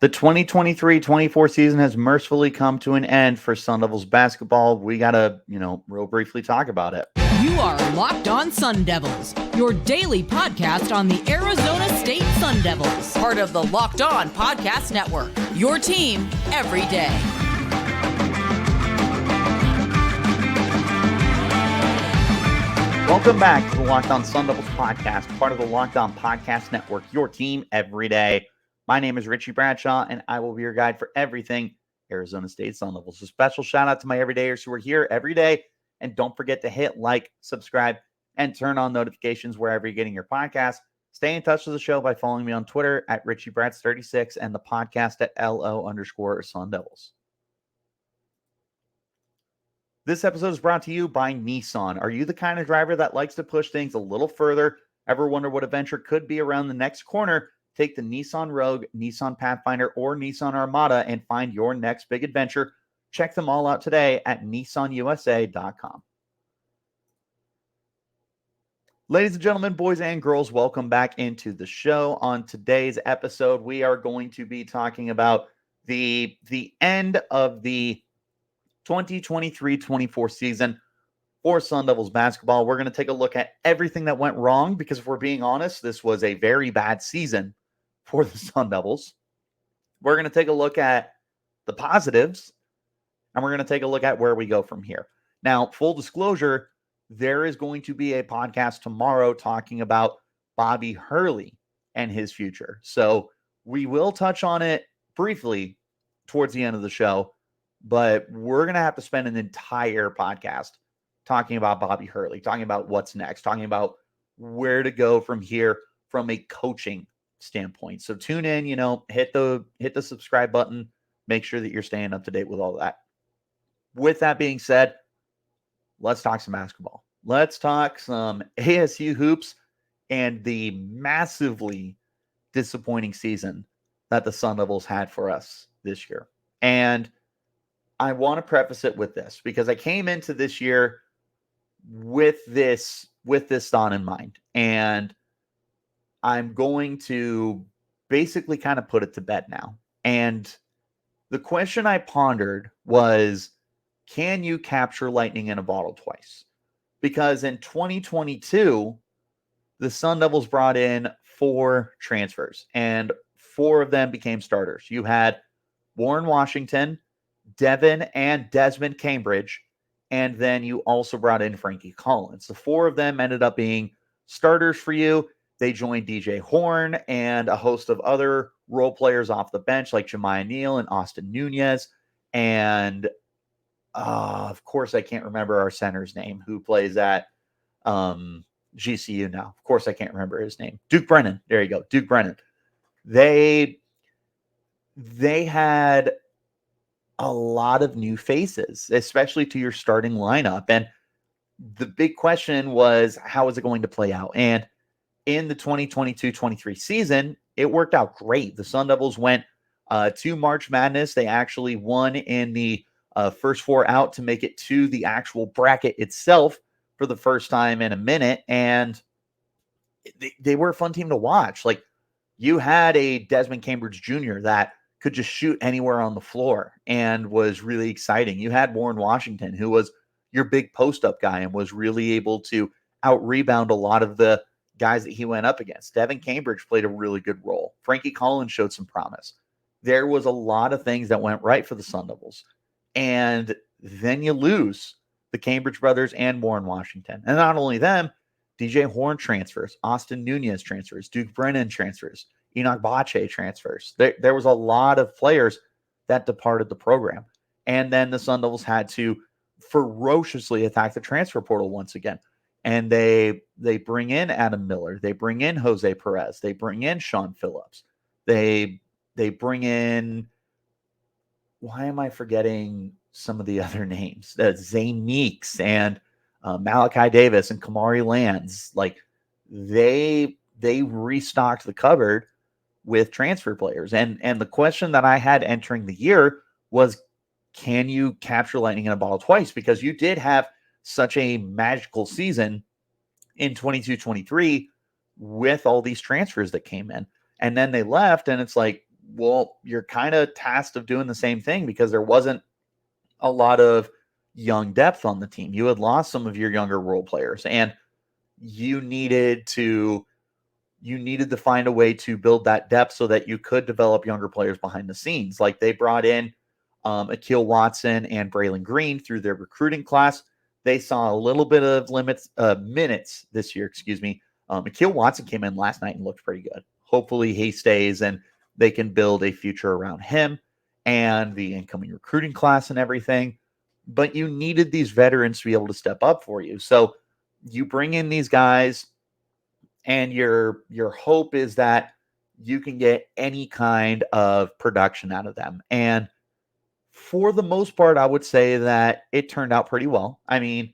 The 2023-24 season has mercifully come to an end for Sun Devils basketball. We got to, real briefly talk about it. You are Locked On Sun Devils, your daily podcast on the Arizona State Sun Devils. Part of the Locked On Podcast Network, your team every day. Welcome back to the Locked On Sun Devils podcast, part of the Locked On Podcast Network, your team every day. My name is Richie Bradshaw, and I will be your guide for everything Arizona State Sun Devils. A special shout out to my everydayers who are here every day. And don't forget to hit like, subscribe, and turn on notifications wherever you're getting your podcast. Stay in touch with the show by following me on Twitter at RichieBrats36 and the podcast at LO_Sun Devils. This episode is brought to you by Nissan. Are you the kind of driver that likes to push things a little further? Ever wonder what adventure could be around the next corner? Take the Nissan Rogue, Nissan Pathfinder, or Nissan Armada and find your next big adventure. Check them all out today at nissanusa.com. Ladies and gentlemen, boys and girls, welcome back into the show. On today's episode, we are going to be talking about the end of the 2023-24 season for Sun Devils basketball. We're going to take a look at everything that went wrong because if we're being honest, this was a very bad season for the Sun Devils. We're going to take a look at the positives, and we're going to take a look at where we go from here. Now, full disclosure, there is going to be a podcast tomorrow talking about Bobby Hurley and his future. So we will touch on it briefly towards the end of the show, but we're going to have to spend an entire podcast talking about Bobby Hurley, talking about what's next, talking about where to go from here from a coaching standpoint. So tune in, hit the subscribe button, make sure that you're staying up to date with all that. With that being said, let's talk some basketball. Let's talk some ASU hoops and the massively disappointing season that the Sun Devils had for us this year. And I want to preface it with this because I came into this year with this thought in mind. And I'm going to basically kind of put it to bed now. And the question I pondered was, can you capture lightning in a bottle twice? Because in 2022, the Sun Devils brought in 4 transfers, and 4 of them became starters. You had Warren Washington, Devin and Desmond Cambridge, and then you also brought in Frankie Collins. The 4 of them ended up being starters for you. They joined DJ Horn and a host of other role players off the bench like Jemiah Neal and Austin Nunez. And of course, I can't remember our center's name who plays at GCU now. Of course, I can't remember his name. Duke Brennan. There you go. Duke Brennan. They had a lot of new faces, especially to your starting lineup. And the big question was, how is it going to play out? And in the 2022-23 season, it worked out great. The Sun Devils went to March Madness. They actually won in the first 4 out to make it to the actual bracket itself for the first time in a minute. And they were a fun team to watch. Like, you had a Desmond Cambridge Jr. that could just shoot anywhere on the floor and was really exciting. You had Warren Washington, who was your big post-up guy and was really able to out-rebound a lot of the guys that he went up against. Devin Cambridge played a really good role. Frankie Collins showed some promise. There was a lot of things that went right for the Sun Devils. And then you lose the Cambridge brothers and Warren Washington. And not only them, DJ Horn transfers, Austin Nunez transfers, Duke Brennan transfers, Enoch Bache transfers. There was a lot of players that departed the program. And then the Sun Devils had to ferociously attack the transfer portal once again. And they bring in Adam Miller. They bring in Jose Perez. They bring in Sean Phillips. They bring in, why am I forgetting some of the other names? Zane Meeks and Malachi Davis and Kamari Lands. Like, they restocked the cupboard with transfer players. And the question that I had entering the year was, can you capture lightning in a bottle twice? Because you did have such a magical season in 22-23 with all these transfers that came in. And then they left, and it's like, Well, you're kind of tasked of doing the same thing because there wasn't a lot of young depth on the team. You had lost some of your younger role players, and you needed to find a way to build that depth so that you could develop younger players behind the scenes. Like they brought in Akil Watson and Braylon Green through their recruiting class. They saw a little bit of minutes this year, Akil Watson came in last night and looked pretty good. Hopefully he stays and they can build a future around him and the incoming recruiting class and everything. But you needed these veterans to be able to step up for you. So you bring in these guys, and your hope is that you can get any kind of production out of them. And for the most part, I would say that it turned out pretty well. I mean,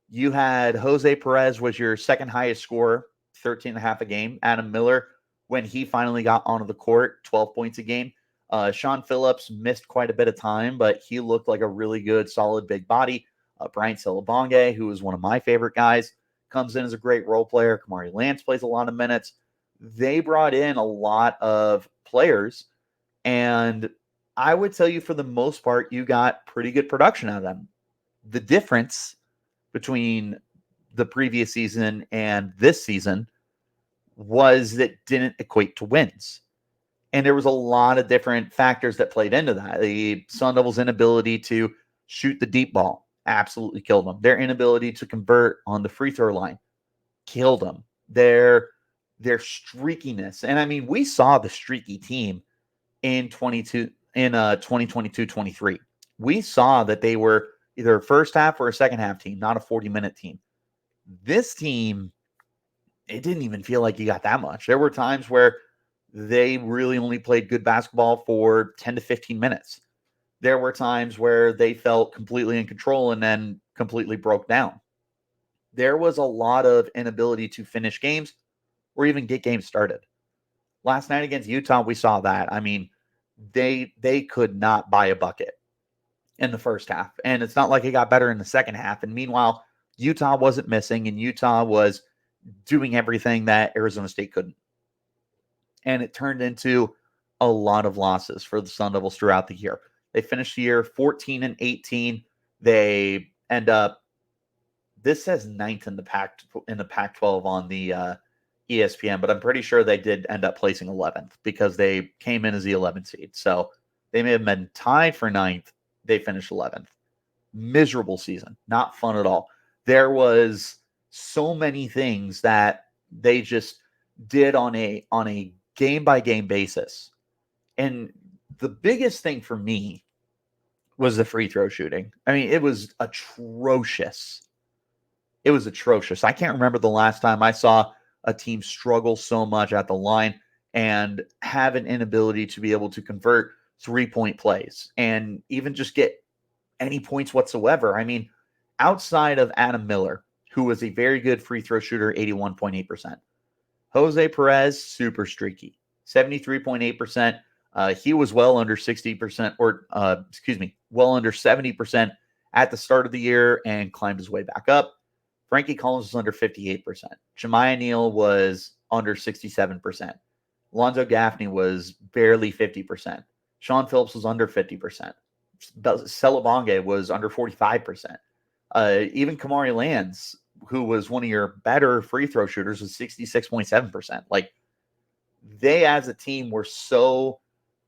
you had Jose Perez was your second highest scorer, 13 and a half a game. Adam Miller, when he finally got onto the court, 12 points a game. Sean Phillips missed quite a bit of time, but he looked like a really good, solid big body. Bryant Silabonge, who is one of my favorite guys, comes in as a great role player. Kamari Lance plays a lot of minutes. They brought in a lot of players, and I would tell you for the most part, you got pretty good production out of them. The difference between the previous season and this season was that didn't equate to wins. And there was a lot of different factors that played into that. The Sun Devils' inability to shoot the deep ball absolutely killed them. Their inability to convert on the free throw line killed them. Their streakiness. And I mean, we saw the streaky team in 2022-23. We saw that they were either a first half or a second half team, not a 40-minute team. This team, it didn't even feel like you got that much. There were times where they really only played good basketball for 10 to 15 minutes. There were times where they felt completely in control and then completely broke down. There was a lot of inability to finish games or even get games started. Last night against Utah, we saw that. I mean, they could not buy a bucket in the first half. And it's not like it got better in the second half. And meanwhile, Utah wasn't missing, and Utah was doing everything that Arizona State couldn't. And it turned into a lot of losses for the Sun Devils throughout the year. They finished the year 14-18. They end up, this says 9th in the Pac-12 on the ESPN, but I'm pretty sure they did end up placing 11th because they came in as the 11th seed. So they may have been tied for 9th. They finished 11th. Miserable season. Not fun at all. There was so many things that they just did on a game-by-game basis. And the biggest thing for me was the free throw shooting. I mean, it was atrocious. It was atrocious. I can't remember the last time I saw a team struggle so much at the line and have an inability to be able to convert 3-point plays and even just get any points whatsoever. I mean, outside of Adam Miller, who was a very good free throw shooter, 81.8%. Jose Perez, super streaky, 73.8%. He was well under 60%, well under 70% at the start of the year and climbed his way back up. Frankie Collins was under 58%. Jemiah Neal was under 67%. Alonzo Gaffney was barely 50%. Sean Phillips was under 50%. Celebonge was under 45%. Even Kamari Lance, who was one of your better free throw shooters, was 66.7%. Like, they as a team were so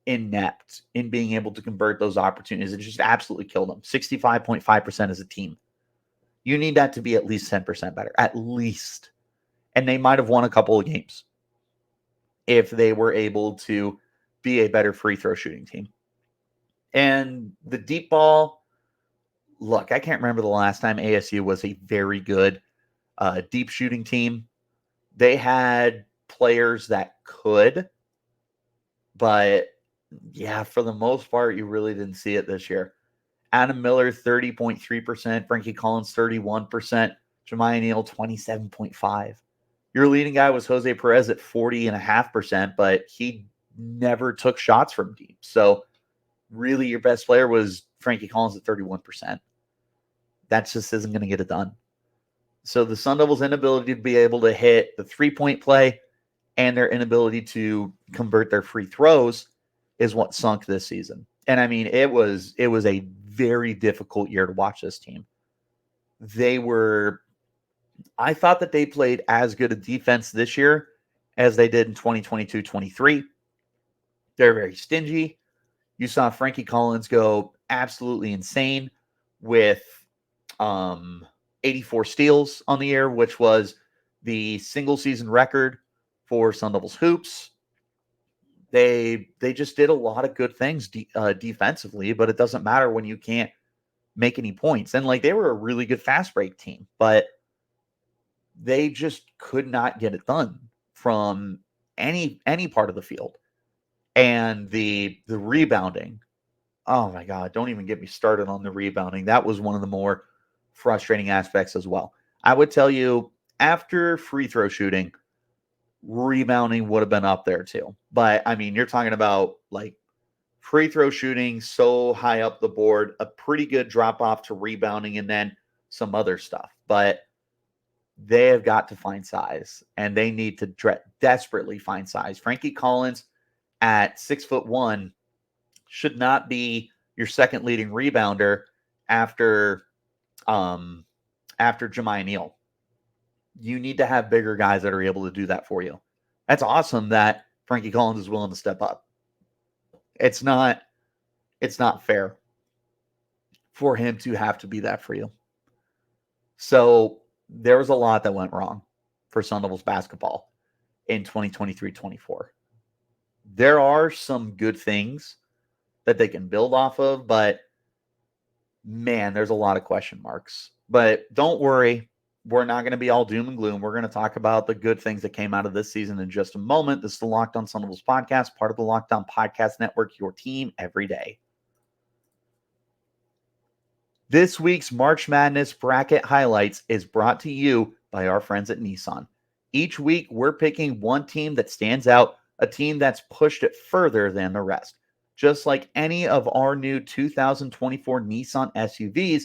inept in being able to convert those opportunities. It just absolutely killed them. 65.5% as a team. You need that to be at least 10% better, at least. And they might have won a couple of games if they were able to be a better free throw shooting team. And the deep ball, look, I can't remember the last time ASU was a very good deep shooting team. They had players that could, but yeah, for the most part, you really didn't see it this year. Adam Miller, 30.3%. Frankie Collins, 31%. Jemiah Neal, 27.5%. Your leading guy was Jose Perez at 40.5%, but he never took shots from deep. So really your best player was Frankie Collins at 31%. That just isn't going to get it done. So the Sun Devils' inability to be able to hit the 3-point play and their inability to convert their free throws is what sunk this season. And I mean, it was a very difficult year to watch this team. I thought that they played as good a defense this year as they did in 2022-23. They're very stingy. You saw Frankie Collins go absolutely insane with 84 steals on the year, which was the single season record for Sun Devils hoops. They just did a lot of good things defensively, but it doesn't matter when you can't make any points. And like, they were a really good fast break team, but they just could not get it done from any part of the field. And the rebounding, oh my God, don't even get me started on the rebounding. That was one of the more frustrating aspects as well. I would tell you, after free throw shooting, rebounding would have been up there too. But I mean, you're talking about like free throw shooting so high up the board, a pretty good drop off to rebounding, and then some other stuff. But they have got to find size, and they need to desperately find size. Frankie Collins at 6'1" should not be your second leading rebounder after Jemiah Neal. You need to have bigger guys that are able to do that for you. That's awesome that Frankie Collins is willing to step up. It's not fair for him to have to be that for you. So there was a lot that went wrong for Sun Devils basketball in 2023-24. There are some good things that they can build off of, but man, there's a lot of question marks. But don't worry, we're not going to be all doom and gloom. We're going to talk about the good things that came out of this season in just a moment. This is the Locked On Sun Devils podcast, part of the Locked On Podcast Network, your team every day. This week's March Madness bracket highlights is brought to you by our friends at Nissan. Each week, we're picking one team that stands out, a team that's pushed it further than the rest. Just like any of our new 2024 Nissan SUVs,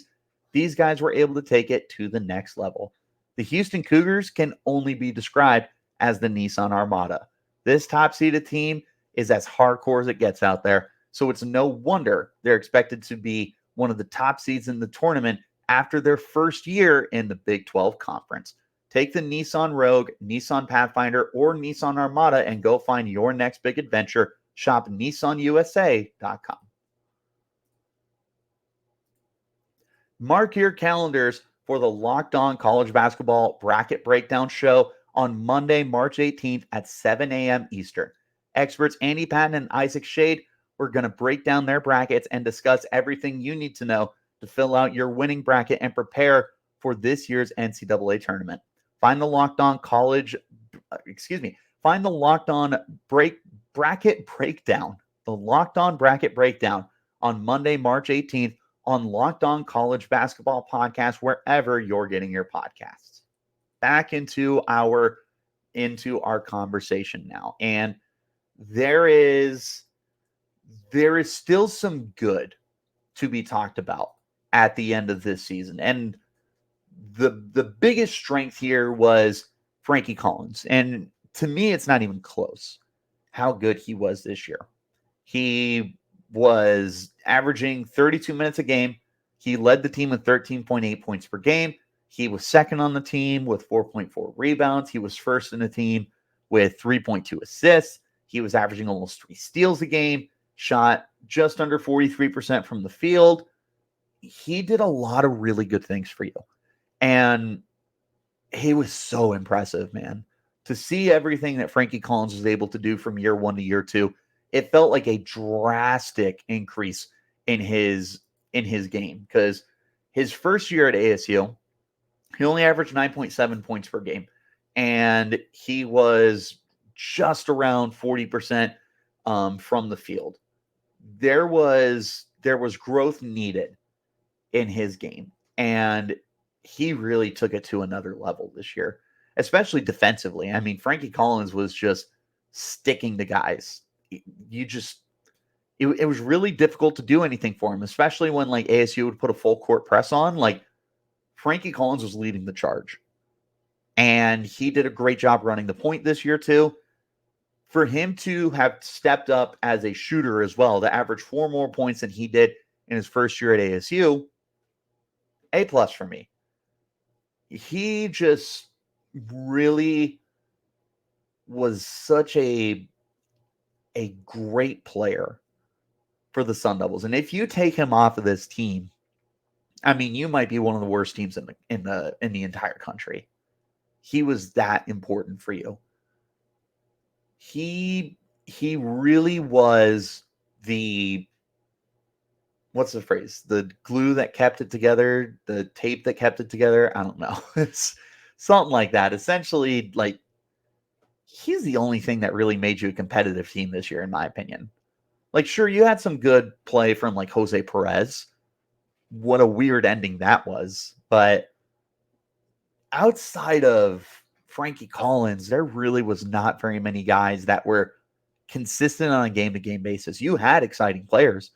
these guys were able to take it to the next level. The Houston Cougars can only be described as the Nissan Armada. This top-seeded team is as hardcore as it gets out there, so it's no wonder they're expected to be one of the top seeds in the tournament after their first year in the Big 12 Conference. Take the Nissan Rogue, Nissan Pathfinder, or Nissan Armada and go find your next big adventure. Shop NissanUSA.com. Mark your calendars for the Locked On College Basketball Bracket Breakdown Show on Monday, March 18th at 7 a.m. Eastern. Experts Andy Patton and Isaac Shade, we're going to break down their brackets and discuss everything you need to know to fill out your winning bracket and prepare for this year's NCAA Tournament. Find the Locked On Bracket Breakdown, the Locked On Bracket Breakdown on Monday, March 18th on Locked On College Basketball Podcast, wherever you're getting your podcasts. Back into our conversation now. And there is still some good to be talked about at the end of this season. And the biggest strength here was Frankie Collins. And to me, it's not even close how good he was this year. He was averaging 32 minutes a game. He led the team with 13.8 points per game. He was second on the team with 4.4 rebounds. He was first in the team with 3.2 assists. He was averaging almost 3 steals a game, shot just under 43% from the field. He did a lot of really good things for you. And he was so impressive, man. To see everything that Frankie Collins was able to do from year 1 to year 2, it felt like a drastic increase in his game, because his first year at ASU, he only averaged 9.7 points per game, and he was just around 40% from the field. There was growth needed in his game, and he really took it to another level this year, especially defensively. I mean, Frankie Collins was just sticking to guys. It was really difficult to do anything for him, especially when like ASU would put a full court press on. Like, Frankie Collins was leading the charge, and he did a great job running the point this year too. For him to have stepped up as a shooter as well, to average 4 more points than he did in his first year at ASU, A+ for me. He just really was such a great player for the Sun Devils. And if you take him off of this team, I mean, you might be one of the worst teams in the entire country. He was that important for you. He really was the, what's the phrase? The glue that kept it together, the tape that kept it together. I don't know. It's something like that. Essentially, like, he's the only thing that really made you a competitive team this year, in my opinion. Like, sure, you had some good play from like Jose Perez. What a weird ending that was. But outside of Frankie Collins, there really was not very many guys that were consistent on a game-to-game basis. You had exciting players.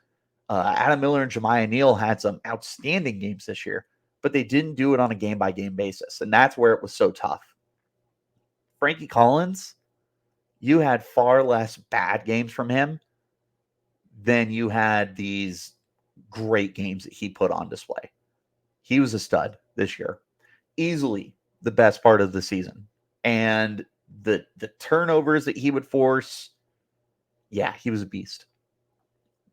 Adam Miller and Jemiah Neal had some outstanding games this year, but they didn't do it on a game-by-game basis, and that's where it was so tough. Frankie Collins, you had far less bad games from him than you had these great games that he put on display. He was a stud this year. Easily the best part of the season. And the turnovers that he would force, yeah, he was a beast.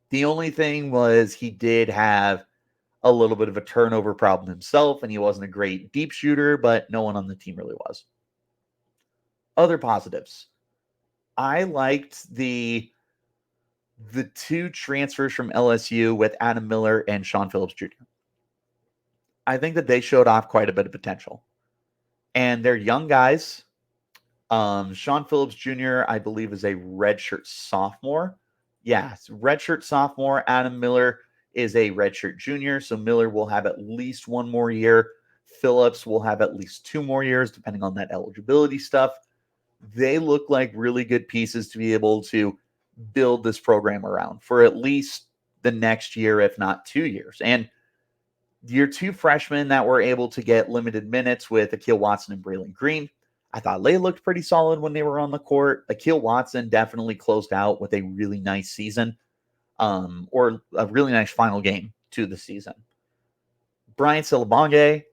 The only thing was he did have a little bit of a turnover problem himself, and he wasn't a great deep shooter, but no one on the team really was. Other positives. I liked the 2 transfers from LSU with Adam Miller and Sean Phillips Jr. I think that they showed off quite a bit of potential. And they're young guys. Sean Phillips Jr., I believe, is a redshirt sophomore. Yeah, it's redshirt sophomore. Adam Miller is a redshirt junior. So Miller will have at least 1 more year. Phillips will have at least 2 more years, depending on that eligibility stuff. They look like really good pieces to be able to build this program around for at least the next year, if not 2 years. And your 2 freshmen that were able to get limited minutes with Akil Watson and Braylon Green, I thought they looked pretty solid when they were on the court. Akil Watson definitely closed out with a really nice season, or a really nice final game to the season. Brian Silabonge,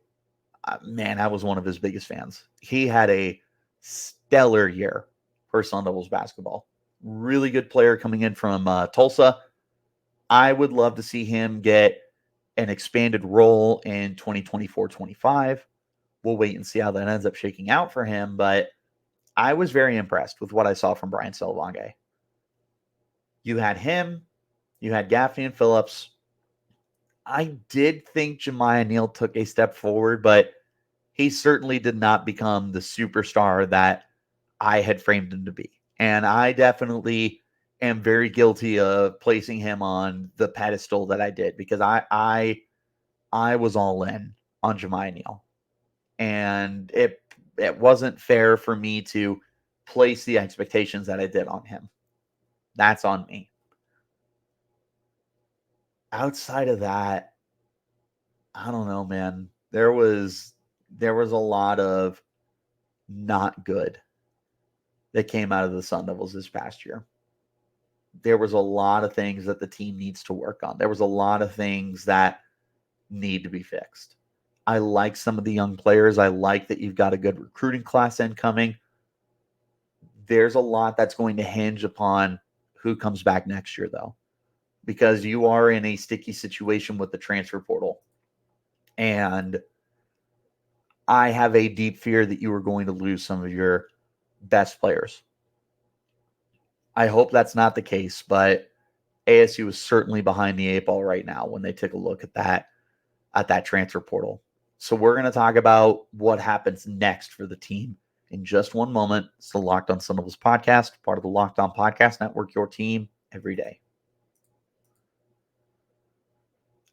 man, I was one of his biggest fans. He had a stellar year for Sun Devils basketball. Really good player coming in from Tulsa. I would love to see him get an expanded role in 2024-25. We'll wait and see how that ends up shaking out for him, but I was very impressed with what I saw from Brian Silabonge. You had him, you had Gaffney and Phillips. I did think Jemiah Neal took a step forward, but he certainly did not become the superstar that I had framed him to be. And I definitely am very guilty of placing him on the pedestal that I did, because I was all in on Jemiah Neal. And it wasn't fair for me to place the expectations that I did on him. That's on me. Outside of that, I don't know, man. There was a lot of not good that came out of the Sun Devils this past year. There was a lot of things that the team needs to work on. There was a lot of things that need to be fixed. I like some of the young players. I like that you've got a good recruiting class incoming. There's a lot that's going to hinge upon who comes back next year, though, because you are in a sticky situation with the transfer portal. And I have a deep fear that you are going to lose some of your best players. I hope that's not the case, but ASU is certainly behind the 8 ball right now when they take a look at that transfer portal. So we're going to talk about what happens next for the team in just one moment. It's the Locked On Sun Devils podcast, part of the Locked On Podcast Network, your team every day.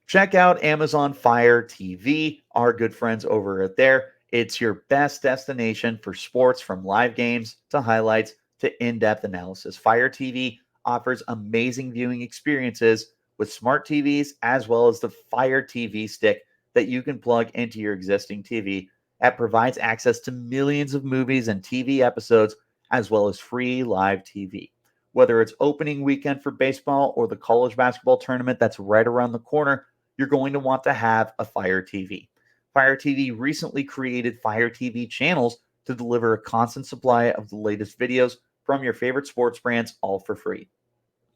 Check out Amazon Fire TV, our good friends over at there. It's your best destination for sports, from live games to highlights to in-depth analysis. Fire TV offers amazing viewing experiences with smart TVs, as well as the Fire TV stick that you can plug into your existing TV. That provides access to millions of movies and TV episodes as well as free live TV. Whether it's opening weekend for baseball or the college basketball tournament that's right around the corner, you're going to want to have a Fire TV. Fire TV recently created Fire TV channels to deliver a constant supply of the latest videos from your favorite sports brands, all for free.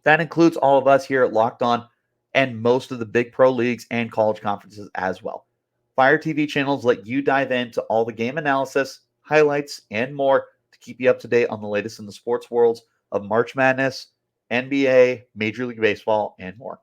That includes all of us here at Locked On and most of the big pro leagues and college conferences as well. Fire TV channels let you dive into all the game analysis, highlights, and more to keep you up to date on the latest in the sports worlds of March Madness, NBA, Major League Baseball, and more.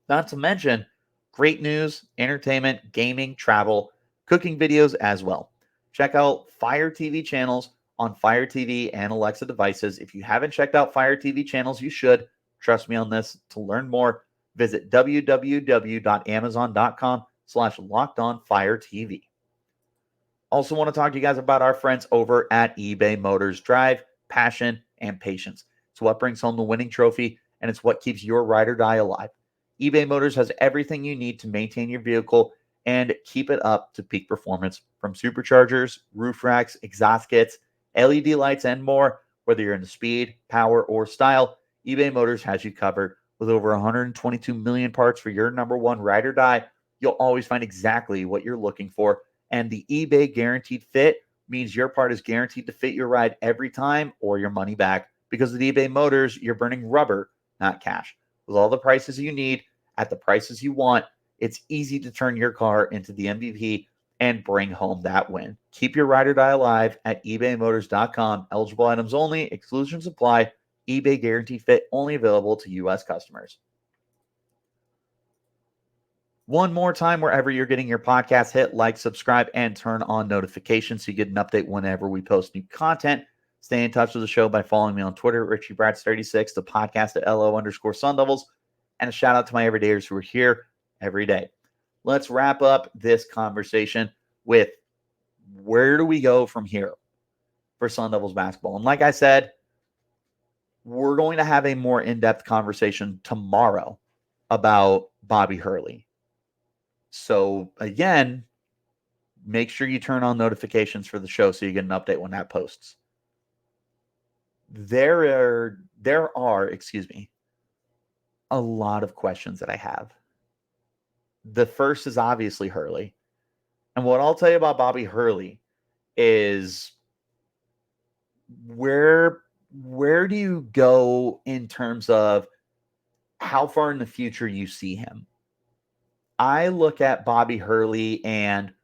Not to mention great news, entertainment, gaming, travel, cooking videos as well. Check out Fire TV channels on Fire TV and Alexa devices. If you haven't checked out Fire TV channels, you should. Trust me on this. To learn more, visit www.amazon.com/LockedOnFireTV. Also want to talk to you guys about our friends over at eBay Motors. Drive, passion, and patience. It's what brings home the winning trophy, and it's what keeps your ride or die alive. eBay Motors has everything you need to maintain your vehicle and keep it up to peak performance, from superchargers, roof racks, exhaust kits, LED lights, and more. Whether you're into speed, power, or style, eBay Motors has you covered. With over 122 million parts for your number one ride or die, you'll always find exactly what you're looking for. And the eBay Guaranteed Fit means your part is guaranteed to fit your ride every time or your money back. Because with eBay Motors, you're burning rubber, not cash. With all the prices you need at the prices you want, it's easy to turn your car into the MVP and bring home that win. Keep your ride or die alive at ebaymotors.com. Eligible items only. Exclusions apply. eBay Guaranteed Fit only available to U.S. customers. One more time, wherever you're getting your podcast, hit like, subscribe, and turn on notifications so you get an update whenever we post new content. Stay in touch with the show by following me on Twitter, Richie Bradshaw36, the podcast at LO_Sun Devils, and a shout out to my everydayers who are here every day. Let's wrap up this conversation with where do we go from here for Sun Devils basketball? And like I said, we're going to have a more in-depth conversation tomorrow about Bobby Hurley. So again, make sure you turn on notifications for the show so you get an update when that posts. There are, a lot of questions that I have. The first is obviously Hurley. And what I'll tell you about Bobby Hurley is where do you go in terms of how far in the future you see him? I look at Bobby Hurley and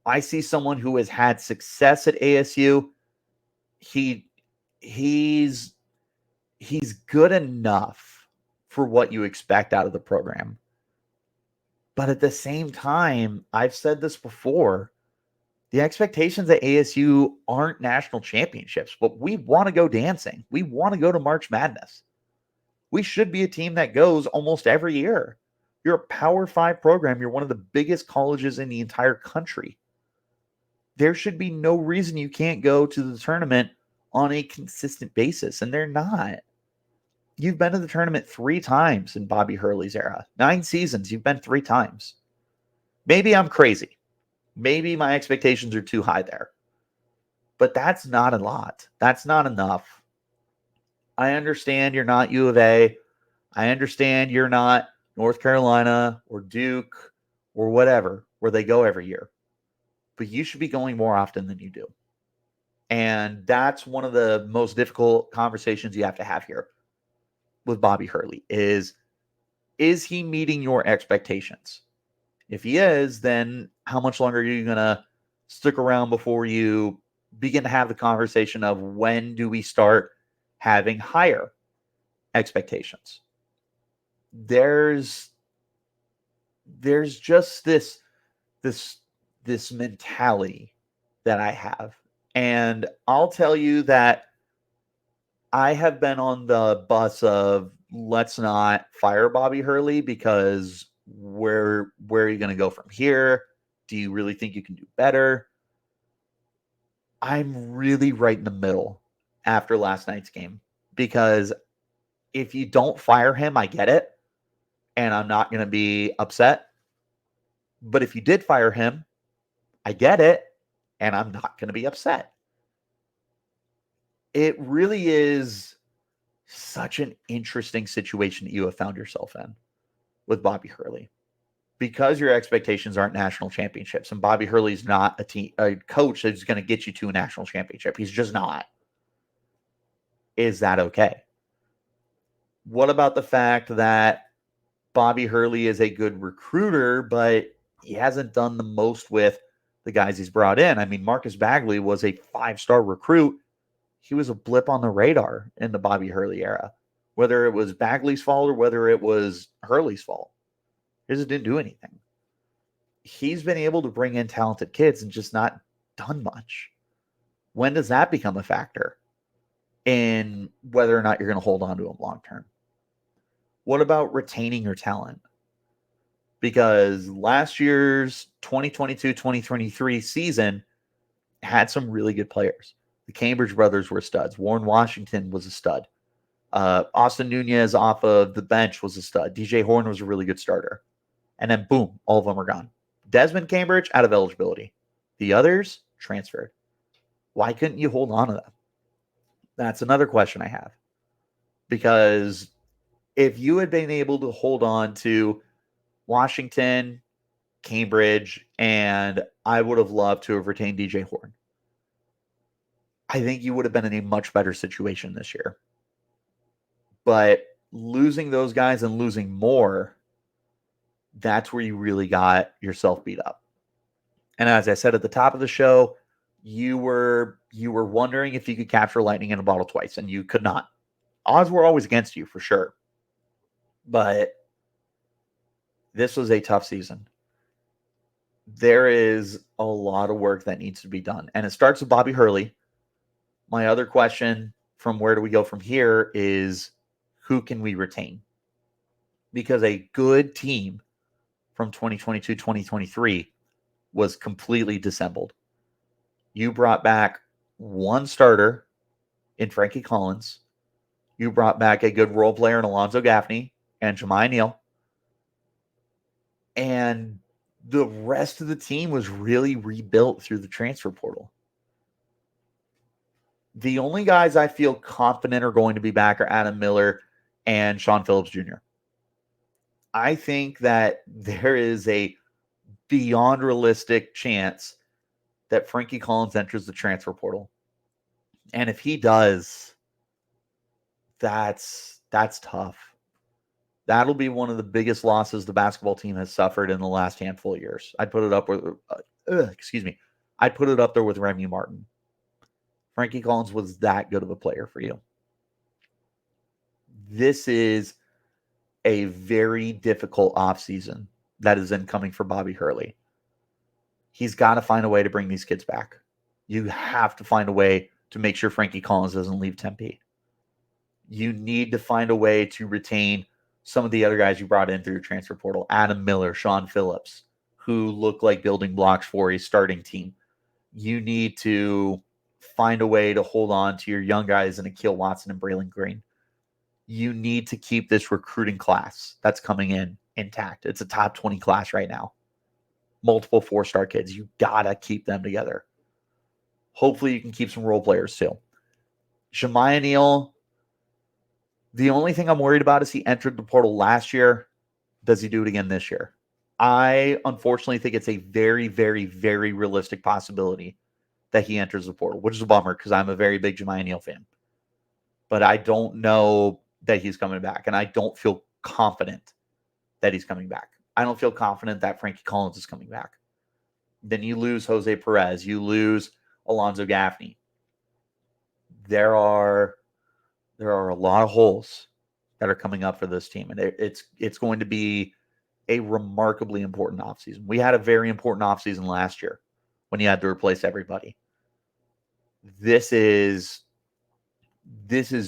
I see someone who has had success at ASU. He's good enough for what you expect out of the program. But at the same time, I've said this before, the expectations at ASU aren't national championships, but we want to go dancing. We want to go to March Madness. We should be a team that goes almost every year. You're a Power 5 program. You're one of the biggest colleges in the entire country. There should be no reason you can't go to the tournament on a consistent basis, and they're not. You've been to the tournament 3 times in Bobby Hurley's era. 9 seasons, you've been 3 times. Maybe I'm crazy. Maybe my expectations are too high there. But that's not a lot. That's not enough. I understand you're not U of A. I understand you're not North Carolina or Duke or whatever, where they go every year. But you should be going more often than you do. And that's one of the most difficult conversations you have to have here with Bobby Hurley is he meeting your expectations? If he is, then how much longer are you going to stick around before you begin to have the conversation of when do we start having higher expectations? There's just this mentality that I have. And I'll tell you that I have been on the bus of let's not fire Bobby Hurley because where are you going to go from here? Do you really think you can do better? I'm really right in the middle after last night's game because if you don't fire him, I get it. And I'm not going to be upset. But if you did fire him, I get it. And I'm not going to be upset. it really is such an interesting situation that you have found yourself in with Bobby Hurley, because your expectations aren't national championships, and Bobby Hurley's not a coach that's going to get you to a national championship. He's just not. Is that okay? What about the fact that Bobby Hurley is a good recruiter, but he hasn't done the most with the guys he's brought in? I mean, Marcus Bagley was a 5-star recruit. He was a blip on the radar in the Bobby Hurley era, whether it was Bagley's fault or whether it was Hurley's fault. He just didn't do anything. He's been able to bring in talented kids and just not done much. When does that become a factor in whether or not you're going to hold on to him long term? What about retaining your talent? Because last year's 2022-2023 season had some really good players. The Cambridge brothers were studs. Warren Washington was a stud. Austin Nunez off of the bench was a stud. DJ Horn was a really good starter. And then boom, all of them are gone. Desmond Cambridge out of eligibility. The others transferred. Why couldn't you hold on to them? That's another question I have. Because if you had been able to hold on to Washington, Cambridge, and I would have loved to have retained DJ Horn, I think you would have been in a much better situation this year. But losing those guys and losing more, that's where you really got yourself beat up. And as I said at the top of the show, you were wondering if you could capture lightning in a bottle twice, and you could not. Odds were always against you for sure. But this was a tough season. There is a lot of work that needs to be done. And it starts with Bobby Hurley. My other question from where do we go from here is, who can we retain? Because a good team from 2022-2023 was completely dissembled. You brought back one starter in Frankie Collins. You brought back a good role player in Alonzo Gaffney and Jemiah Neal. And the rest of the team was really rebuilt through the transfer portal. The only guys I feel confident are going to be back are Adam Miller and Sean Phillips Jr. I think that there is a beyond realistic chance that Frankie Collins enters the transfer portal. And if he does, that's tough. That'll be one of the biggest losses the basketball team has suffered in the last handful of years. I'd put it up with, I'd put it up there with Remy Martin. Frankie Collins was that good of a player for you. This is a very difficult offseason that is incoming for Bobby Hurley. He's got to find a way to bring these kids back. You have to find a way to make sure Frankie Collins doesn't leave Tempe. You need to find a way to retain some of the other guys you brought in through your transfer portal. Adam Miller, Sean Phillips, who look like building blocks for a starting team. You need to find a way to hold on to your young guys in Akil Watson and Braylon Green. You need to keep this recruiting class that's coming in intact. It's a top 20 class right now. Multiple 4-star kids. You gotta keep them together. Hopefully you can keep some role players too. Jemiah Neal, the only thing I'm worried about is he entered the portal last year. Does he do it again this year? I unfortunately think it's a very, very, very realistic possibility that he enters the portal, which is a bummer because I'm a very big Jemiah Neal fan. But I don't know that he's coming back, and I don't feel confident that he's coming back. I don't feel confident that Frankie Collins is coming back. Then you lose Jose Perez. You lose Alonzo Gaffney. There are a lot of holes that are coming up for this team, and it's going to be a remarkably important offseason. We had a very important offseason last year when you had to replace everybody. This is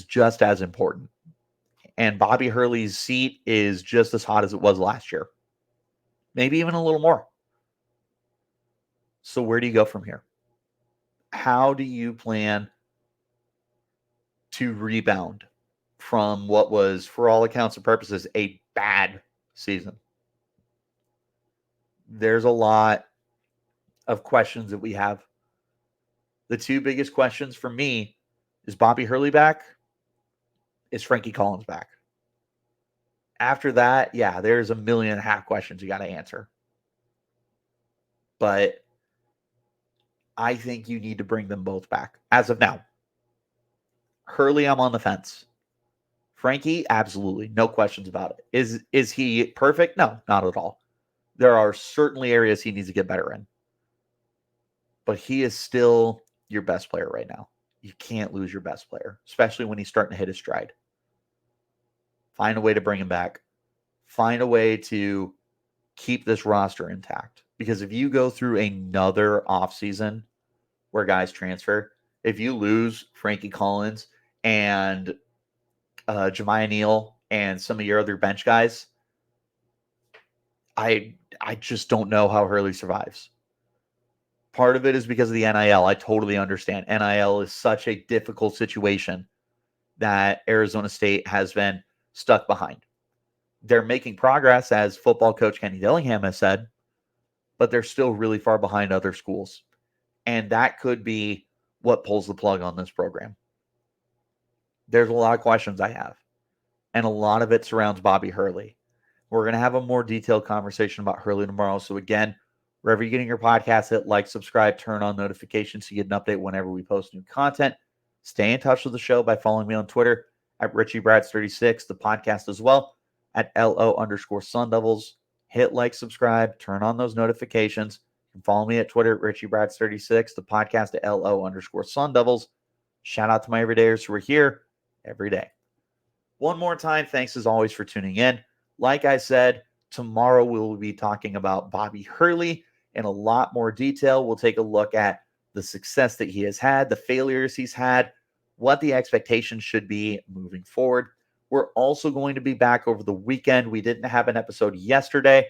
just as important. And Bobby Hurley's seat is just as hot as it was last year. Maybe even a little more. So where do you go from here? How do you plan to rebound from what was, for all accounts and purposes, a bad season? There's a lot of questions that we have. The two biggest questions for me Is Bobby Hurley back? Is Frankie Collins back? After that, yeah, there's 1.5 million questions you got to answer. But I think you need to bring them both back as of now. Hurley, I'm on the fence. Frankie, absolutely. No questions about it. Is he perfect? No, not at all. There are certainly areas he needs to get better in. But he is still your best player right now. You can't lose your best player, especially when he's starting to hit his stride. Find a way to bring him back. Find a way to keep this roster intact. Because if you go through another offseason where guys transfer, if you lose Frankie Collins and Jemiah Neal and some of your other bench guys, I just don't know how Hurley survives. Part of it is because of the NIL. I totally understand. NIL is such a difficult situation that Arizona State has been stuck behind. They're making progress, as football coach Kenny Dillingham has said, but they're still really far behind other schools. And that could be what pulls the plug on this program. There's a lot of questions I have, and a lot of it surrounds Bobby Hurley. We're going to have a more detailed conversation about Hurley tomorrow. So again, wherever you're getting your podcast, hit like, subscribe, turn on notifications so you get an update whenever we post new content. Stay in touch with the show by following me on Twitter at Richie Bradshaw36, the podcast as well at LO_Sun Devils. Hit like, subscribe, turn on those notifications. You can follow me at Twitter at Richie Bradshaw36, the podcast at LO_Sun Devils. Shout out to my everydayers who are here every day. One more time, thanks as always for tuning in. Like I said, tomorrow we'll be talking about Bobby Hurley in a lot more detail. We'll take a look at the success that he has had, the failures he's had, what the expectations should be moving forward. We're also going to be back over the weekend. We didn't have an episode yesterday.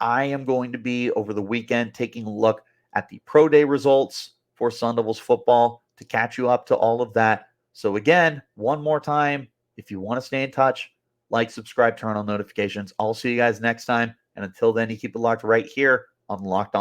I am going to be over the weekend taking a look at the pro day results for Sun Devils football to catch you up to all of that. So again, one more time, if you want to stay in touch, like, subscribe, turn on notifications. I'll see you guys next time. And until then, you keep it locked right here on Locked On.